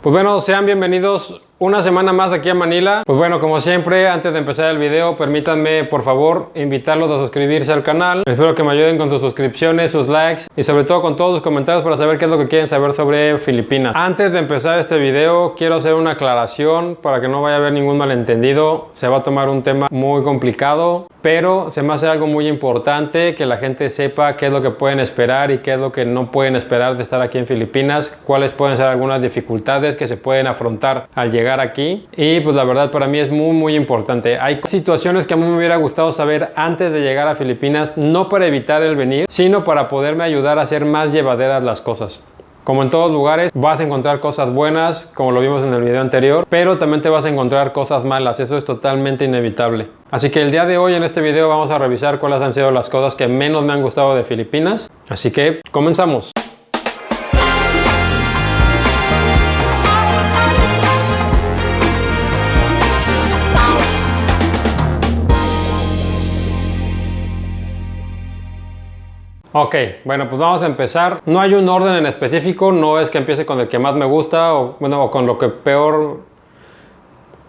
Pues bueno, sean bienvenidos una semana más aquí a Manila. Pues bueno, como siempre, antes de empezar el video, permítanme por favor invitarlos a suscribirse al canal. Espero que me ayuden con sus suscripciones, sus likes y sobre todo con todos sus comentarios para saber qué es lo que quieren saber sobre Filipinas. Antes de empezar este video, quiero hacer una aclaración para que no vaya a haber ningún malentendido. Se va a tomar un tema muy complicado, pero se me hace algo muy importante que la gente sepa qué es lo que pueden esperar y qué es lo que no pueden esperar de estar aquí en Filipinas, cuáles pueden ser algunas dificultades que se pueden afrontar al llegar aquí. Y pues la verdad para mí es muy importante. Hay situaciones que a mí me hubiera gustado saber antes de llegar a Filipinas, no para evitar el venir, sino para poderme ayudar a hacer más llevaderas las cosas. Como en todos lugares, vas a encontrar cosas buenas, como lo vimos en el video anterior, pero también te vas a encontrar cosas malas. Eso es totalmente inevitable. Así que el día de hoy en este video vamos a revisar cuáles han sido las cosas que menos me han gustado de Filipinas. Así que comenzamos. Ok, bueno, pues vamos a empezar. No hay un orden en específico, no es que empiece con el que más me gusta o con lo que peor.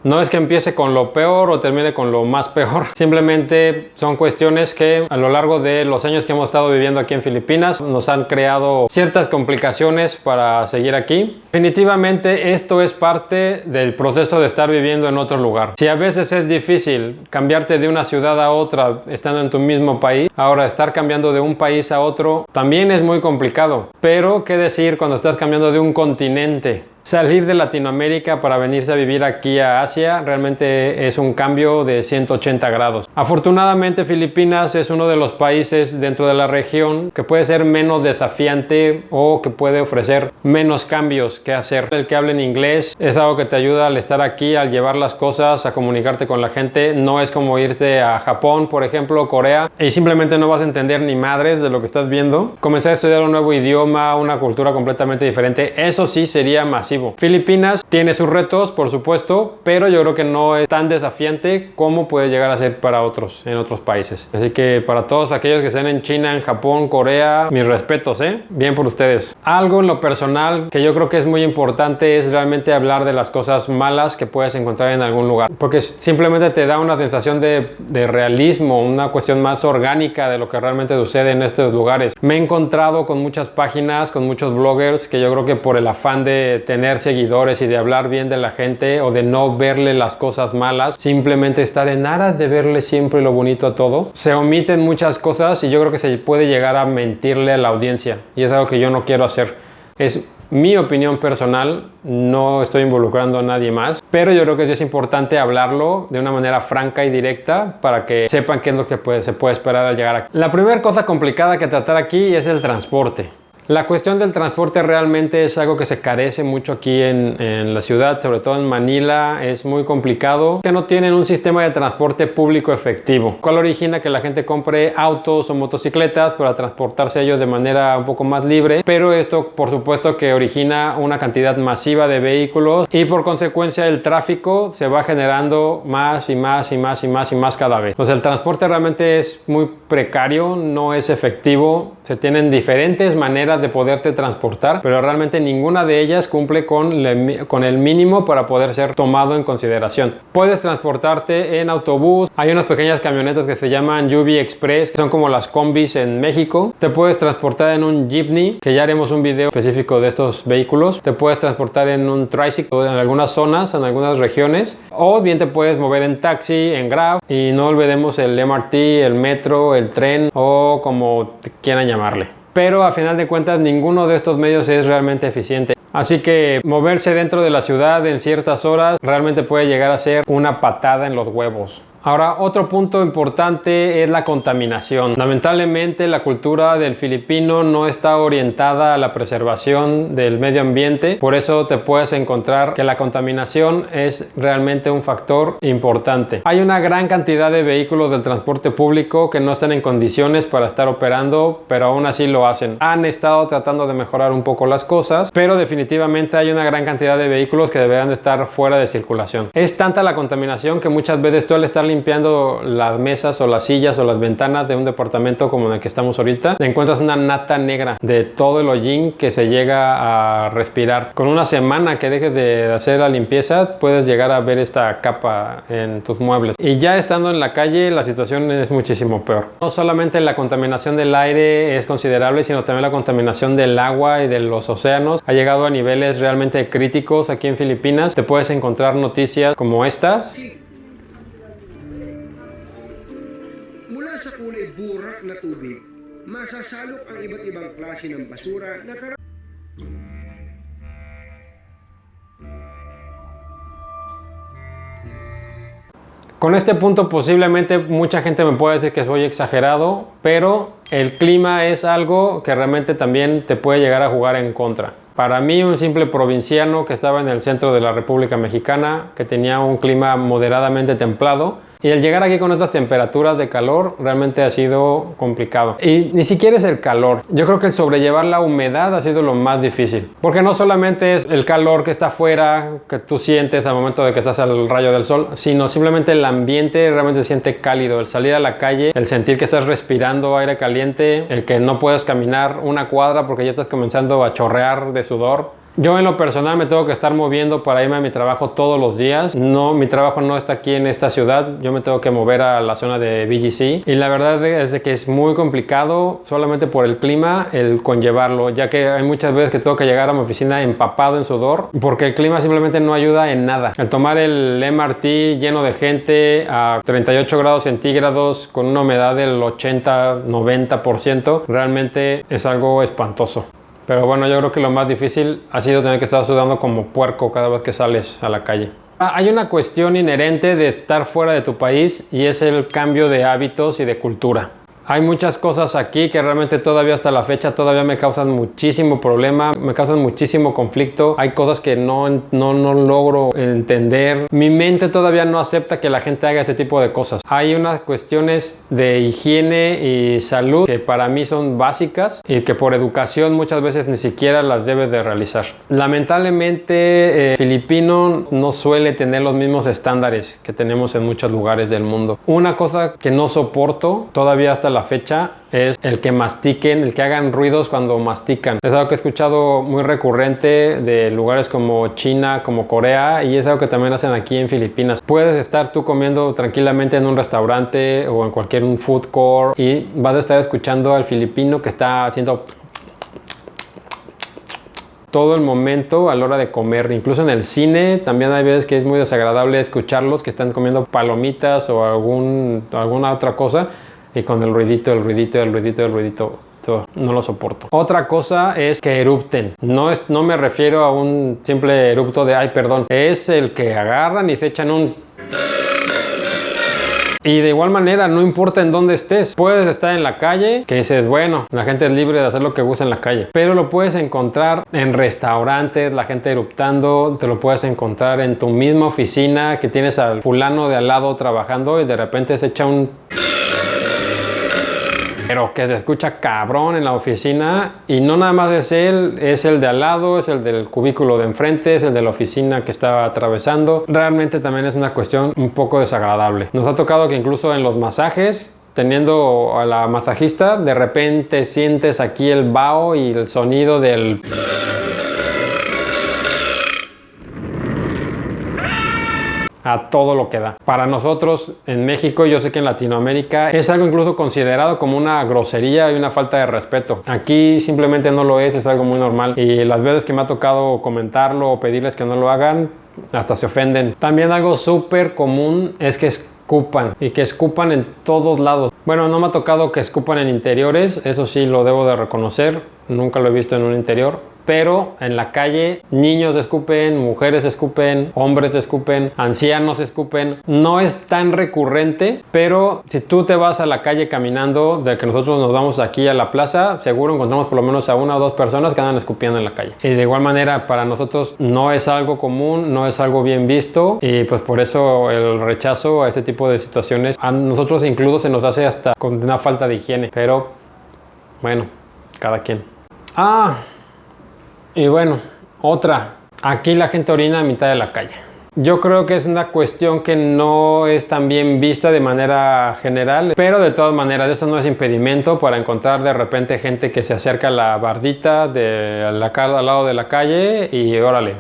No es que empiece con lo peor o termine con lo más peor. Simplemente son cuestiones que a lo largo de los años que hemos estado viviendo aquí en Filipinas nos han creado ciertas complicaciones para seguir aquí. Definitivamente esto es parte del proceso de estar viviendo en otro lugar. Si a veces es difícil cambiarte de una ciudad a otra estando en tu mismo país, ahora estar cambiando de un país a otro también es muy complicado. Pero qué decir cuando estás cambiando de un continente. Salir de Latinoamérica para venirse a vivir aquí a Asia realmente es un cambio de 180 grados. Afortunadamente Filipinas es uno de los países dentro de la región que puede ser menos desafiante o que puede ofrecer menos cambios que hacer. El que hable en inglés es algo que te ayuda al estar aquí, al llevar las cosas, a comunicarte con la gente. No es como irte a Japón, por ejemplo, Corea, y simplemente no vas a entender ni madres de lo que estás viendo. Comenzar a estudiar un nuevo idioma, una cultura completamente diferente, eso sí sería masivo. Filipinas tiene sus retos, por supuesto, pero yo creo que no es tan desafiante como puede llegar a ser para otros en otros países. Así que para todos aquellos que estén en China, en Japón, Corea, mis respetos, bien por ustedes. Algo en lo personal que yo creo que es muy importante es realmente hablar de las cosas malas que puedes encontrar en algún lugar, porque simplemente te da una sensación de realismo, una cuestión más orgánica de lo que realmente sucede en estos lugares. Me he encontrado con muchas páginas, con muchos bloggers que yo creo que por el afán de tener seguidores y de hablar bien de la gente o de no verle las cosas malas, simplemente estar en aras de verle siempre lo bonito a todo, se omiten muchas cosas y yo creo que se puede llegar a mentirle a la audiencia y es algo que yo no quiero hacer. Es mi opinión personal, no estoy involucrando a nadie más, pero yo creo que es importante hablarlo de una manera franca y directa para que sepan qué es lo que se puede esperar al llegar aquí. La primera cosa complicada que tratar aquí es el transporte. La cuestión del transporte realmente es algo que se carece mucho aquí en la ciudad, sobre todo en Manila. Es muy complicado que no tienen un sistema de transporte público efectivo, cual origina que la gente compre autos o motocicletas para transportarse ellos de manera un poco más libre, pero esto por supuesto que origina una cantidad masiva de vehículos y por consecuencia el tráfico se va generando más y más cada vez. Entonces el transporte realmente es muy precario, no es efectivo, se tienen diferentes maneras de poderte transportar, pero realmente ninguna de ellas cumple con el mínimo para poder ser tomado en consideración. Puedes transportarte en autobús, hay unas pequeñas camionetas que se llaman Yubi Express, que son como las combis en México. Te puedes transportar en un jeepney, que ya haremos un video específico de estos vehículos. Te puedes transportar en un tricycle en algunas zonas, en algunas regiones, o bien te puedes mover en taxi, en Grab, y no olvidemos el MRT, el metro, el tren o como quieran llamarle. Pero a final de cuentas ninguno de estos medios es realmente eficiente. Así que moverse dentro de la ciudad en ciertas horas realmente puede llegar a ser una patada en los huevos. Ahora, otro punto importante es la contaminación. Lamentablemente, la cultura del filipino no está orientada a la preservación del medio ambiente. Por eso te puedes encontrar que la contaminación es realmente un factor importante. Hay una gran cantidad de vehículos del transporte público que no están en condiciones para estar operando, pero aún así lo hacen. Han estado tratando de mejorar un poco las cosas, pero definitivamente hay una gran cantidad de vehículos que deberán de estar fuera de circulación. Es tanta la contaminación que muchas veces tú al estar limpiando limpiando las mesas o las sillas o las ventanas de un departamento como en el que estamos ahorita, encuentras una nata negra de todo el hollín que se llega a respirar. Con una semana que dejes de hacer la limpieza, puedes llegar a ver esta capa en tus muebles. Y ya estando en la calle, la situación es muchísimo peor. No solamente la contaminación del aire es considerable, sino también la contaminación del agua y de los océanos ha llegado a niveles realmente críticos aquí en Filipinas. Te puedes encontrar noticias como estas. Mula sa kulay burak na tubig, masasalok ang iba't ibang klase ng basura na Con este punto posiblemente mucha gente me puede decir que soy exagerado, pero el clima es algo que realmente también te puede llegar a jugar en contra. Para mí, un simple provinciano que estaba en el centro de la República Mexicana, que tenía un clima moderadamente templado, y el llegar aquí con estas temperaturas de calor realmente ha sido complicado. Y ni siquiera es el calor. Yo creo que el sobrellevar la humedad ha sido lo más difícil. Porque no solamente es el calor que está afuera, que tú sientes al momento de que estás al rayo del sol, sino simplemente el ambiente realmente se siente cálido. El salir a la calle, el sentir que estás respirando aire caliente, el que no puedes caminar una cuadra porque ya estás comenzando a chorrear de sudor. Yo en lo personal me tengo que estar moviendo para irme a mi trabajo todos los días. No, mi trabajo no está aquí en esta ciudad. Yo me tengo que mover a la zona de BGC. Y la verdad es que es muy complicado solamente por el clima el conllevarlo, ya que hay muchas veces que tengo que llegar a mi oficina empapado en sudor porque el clima simplemente no ayuda en nada. El tomar el MRT lleno de gente a 38 grados centígrados con una humedad del 80-90% realmente es algo espantoso. Pero bueno, yo creo que lo más difícil ha sido tener que estar sudando como puerco cada vez que sales a la calle. Hay una cuestión inherente de estar fuera de tu país y es el cambio de hábitos y de cultura. Hay muchas cosas aquí que realmente todavía hasta la fecha todavía me causan muchísimo problema, me causan muchísimo conflicto. Hay cosas que no logro entender. Mi mente todavía no acepta que la gente haga este tipo de cosas. Hay unas cuestiones de higiene y salud que para mí son básicas y que por educación muchas veces ni siquiera las debes de realizar. Lamentablemente, el filipino no suele tener los mismos estándares que tenemos en muchos lugares del mundo. Una cosa que no soporto todavía hasta la fecha es el que mastiquen, el que hagan ruidos cuando mastican. Es algo que he escuchado muy recurrente de lugares como China, como Corea, y es algo que también hacen aquí en Filipinas. Puedes estar tú comiendo tranquilamente en un restaurante o en cualquier food court y vas a estar escuchando al filipino que está haciendo todo el momento a la hora de comer. Incluso en el cine también hay veces que es muy desagradable escucharlos que están comiendo palomitas o alguna otra cosa y con el ruidito, no lo soporto. Otra cosa es que erupten. No me refiero a un simple erupto de ay perdón, es el que agarran y se echan un... Y de igual manera, no importa en dónde estés, puedes estar en la calle, que dices, bueno, la gente es libre de hacer lo que gusta en la calle, pero lo puedes encontrar en restaurantes, la gente eruptando, te lo puedes encontrar en tu misma oficina, que tienes al fulano de al lado trabajando y de repente se echa un... pero que se escucha cabrón en la oficina y no nada más es él, es el de al lado, es el del cubículo de enfrente, es el de la oficina que está atravesando. Realmente también es una cuestión un poco desagradable. Nos ha tocado que incluso en los masajes, teniendo a la masajista, de repente sientes aquí el vaho y el sonido del... a todo lo que da. Para nosotros en México, yo sé que en Latinoamérica es algo incluso considerado como una grosería y una falta de respeto. Aquí simplemente no lo es algo muy normal y las veces que me ha tocado comentarlo o pedirles que no lo hagan, hasta se ofenden. También algo súper común es que escupan y que escupan en todos lados. Bueno, no me ha tocado que escupan en interiores, eso sí lo debo de reconocer, nunca lo he visto en un interior. Pero en la calle niños escupen, mujeres escupen, hombres escupen, ancianos escupen. No es tan recurrente, pero si tú te vas a la calle caminando, del que nosotros nos vamos aquí a la plaza, seguro encontramos por lo menos a una o dos personas que andan escupiendo en la calle. Y de igual manera para nosotros no es algo común, no es algo bien visto y pues por eso el rechazo a este tipo de situaciones a nosotros incluso se nos hace hasta con una falta de higiene. Pero bueno, cada quien. Y bueno, otra. Aquí la gente orina a mitad de la calle. Yo creo que es una cuestión que no es tan bien vista de manera general, pero de todas maneras eso no es impedimento para encontrar de repente gente que se acerca a la bardita de la al lado de la calle y órale,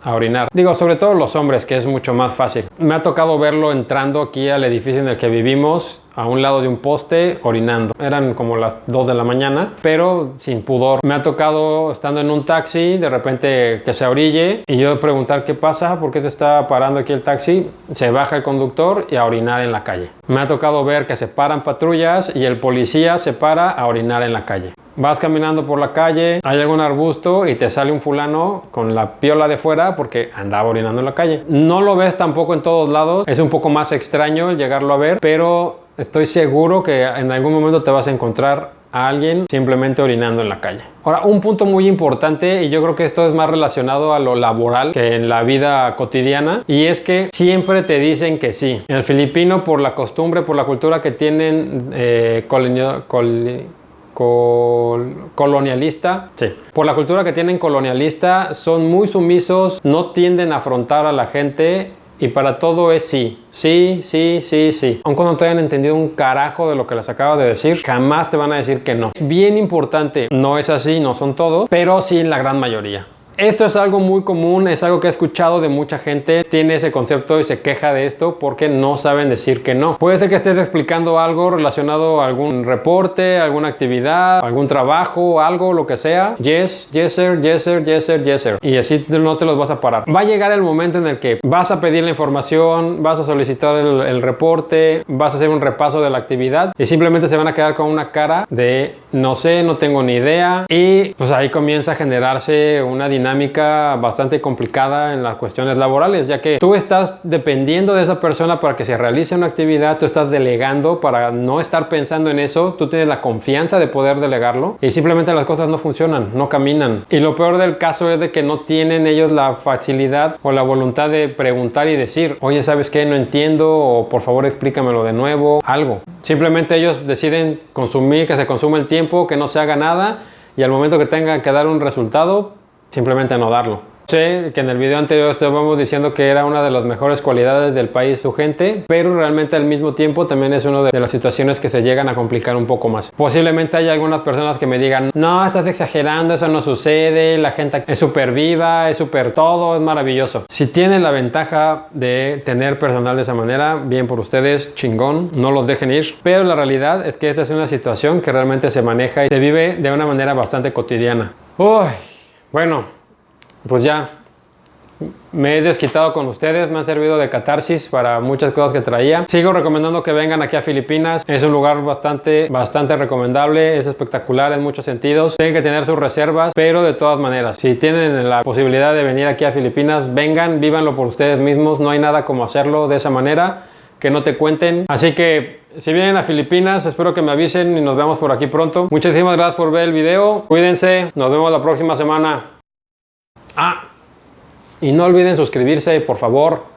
a orinar. Digo, sobre todo los hombres, que es mucho más fácil. Me ha tocado verlo entrando aquí al edificio en el que vivimos, a un lado de un poste, orinando. Eran como las 2 de la mañana, pero sin pudor. Me ha tocado, estando en un taxi, de repente que se orille y yo preguntar qué pasa, por qué te está parando aquí el taxi. Se baja el conductor y a orinar en la calle. Me ha tocado ver que se paran patrullas y el policía se para a orinar en la calle. Vas caminando por la calle, hay algún arbusto y te sale un fulano con la piola de fuera porque andaba orinando en la calle. No lo ves tampoco en todos lados, es un poco más extraño el llegarlo a ver, pero estoy seguro que en algún momento te vas a encontrar a alguien simplemente orinando en la calle. Ahora, un punto muy importante, y yo creo que esto es más relacionado a lo laboral que en la vida cotidiana, y es que siempre te dicen que sí. El filipino, por la costumbre, por la cultura que tienen colonialista, sí. Por la cultura que tienen colonialista, son muy sumisos, no tienden a afrontar a la gente y para todo es sí. Sí, sí, sí, sí. Aun cuando no te hayan entendido un carajo de lo que les acabo de decir, jamás te van a decir que no. Bien importante, no es así, no son todos, pero sí la gran mayoría. Esto es algo muy común, es algo que he escuchado de mucha gente, tiene ese concepto y se queja de esto porque no saben decir que no. Puede ser que estés explicando algo relacionado a algún reporte, alguna actividad, algún trabajo, algo, lo que sea. Yes, yes sir, yes sir, yes sir, yes sir. Y así no te los vas a parar. Va a llegar el momento en el que vas a pedir la información, vas a solicitar el reporte, vas a hacer un repaso de la actividad y simplemente se van a quedar con una cara de no sé, no tengo ni idea, y pues ahí comienza a generarse una dinámica bastante complicada en las cuestiones laborales, ya que tú estás dependiendo de esa persona para que se realice una actividad, tú estás delegando para no estar pensando en eso, tú tienes la confianza de poder delegarlo y simplemente las cosas no funcionan, no caminan. Y lo peor del caso es de que no tienen ellos la facilidad o la voluntad de preguntar y decir, oye, ¿sabes qué? No entiendo, o por favor explícamelo de nuevo, algo. Simplemente ellos deciden consumir, que se consume el tiempo, que no se haga nada, y al momento que tengan que dar un resultado, simplemente no darlo. Sé que en el video anterior estábamos diciendo que era una de las mejores cualidades del país su gente, pero realmente al mismo tiempo también es una de las situaciones que se llegan a complicar un poco más. Posiblemente hay algunas personas que me digan, no, estás exagerando, eso no sucede, la gente es súper viva, es súper todo, es maravilloso. Si tienen la ventaja de tener personal de esa manera, bien por ustedes, chingón, no los dejen ir, pero la realidad es que esta es una situación que realmente se maneja y se vive de una manera bastante cotidiana. Uy, bueno, pues ya me he desquitado con ustedes, me han servido de catarsis para muchas cosas que traía. Sigo recomendando que vengan aquí a Filipinas, es un lugar bastante recomendable, es espectacular en muchos sentidos. Tienen que tener sus reservas, pero de todas maneras, si tienen la posibilidad de venir aquí a Filipinas, vengan, vívanlo por ustedes mismos, no hay nada como hacerlo de esa manera, que no te cuenten. Así que si vienen a Filipinas, espero que me avisen y nos vemos por aquí pronto. Muchísimas gracias por ver el video, cuídense, nos vemos la próxima semana. Y no olviden suscribirse, por favor.